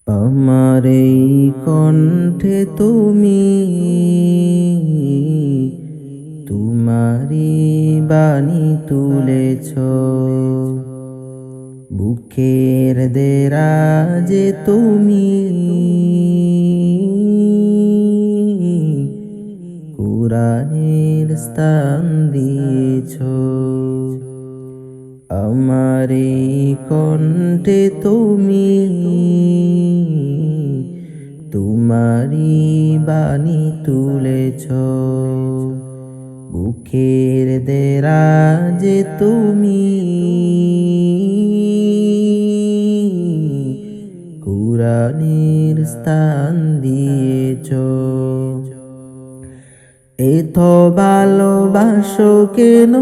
আমার এই কণ্ঠে তুমি তোমারি বাণী তুলেছ, বুকের দেরাজে তুমি কুরআনের স্থান দিয়েছ। আমার এই কণ্ঠে তুমি তোমারি বাণী তুলেছ, বুকের দেরাজে তুমি কুরআনের স্থান দিয়েছ। এত ভালোবাসো কেন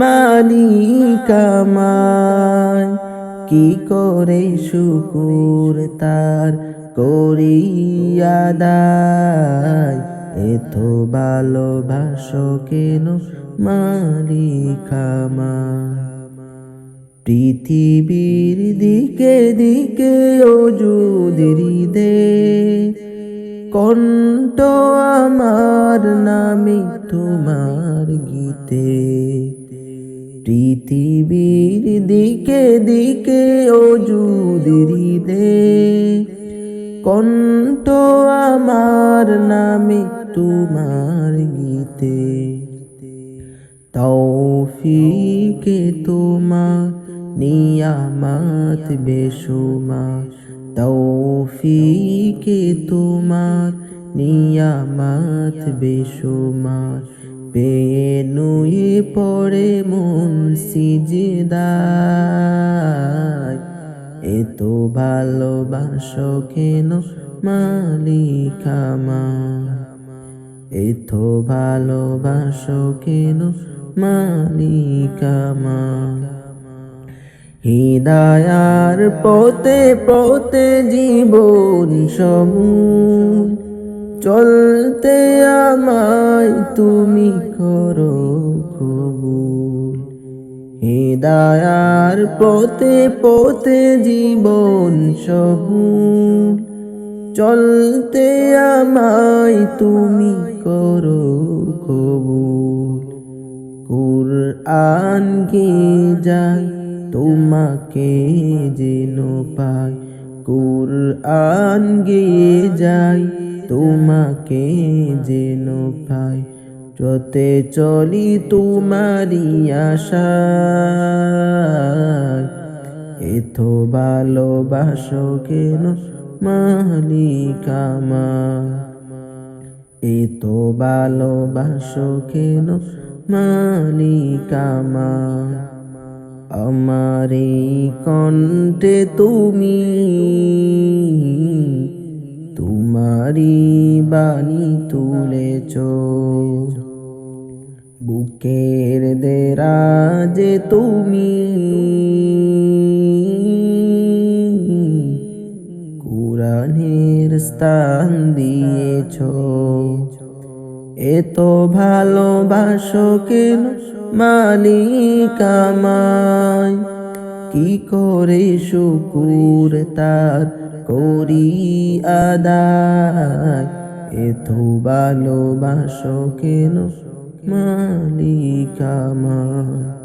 মালিক আমায়, কি করে শুকুর তার করি আদায়। এত ভালোবাসো কেন মালিক আমায়, পৃথিবীর দিকে দিকে ওজুদ হৃদে কণ্ঠ আমার নামে তোমার গীতে। পৃথিবীর দিকে দিকে ওজুদ হৃদে কণ্ঠ আমার নামে তোমার গীতে। তৌফিকে তোমার নিয়ামত বেশুমার, তৌফিকে তোমার নিয়ামত বেশুমার। পেয়ে নুয়ে পড়ে মন সিজদায়, এত ভালোবাসো কেন মালিক আমার, এত ভালোবাসো কেন মালিক আমার। হিদায়ার পথে পথে জীবন সমূল চলতে আমায় তুমি করো কবুল। হিদায়ার পথে পথে জীবন সমূল চলতে আমায় তুমি করো কবুল। কুরআন কে যায় তোমাকে যেন পাই, কুরআন গে যাই তোমাকে যেন পাই। যতে চলি তোমারি আশায়, এত ভালোবাসো কেন মালিক আমার, এত ভালোবাসো কেন মালিক আমার। আমার এই কণ্ঠে তুমি তোমারি বাণী তুলেছ, বুকের দেরাজে তুমি কুরআনের স্থান দিয়েছ। এত ভালোবাসো কেন মালিক আমায়, কি করে শুকুর তার করি আদায়। এত ভালোবাসো কেন মালিক আমায়।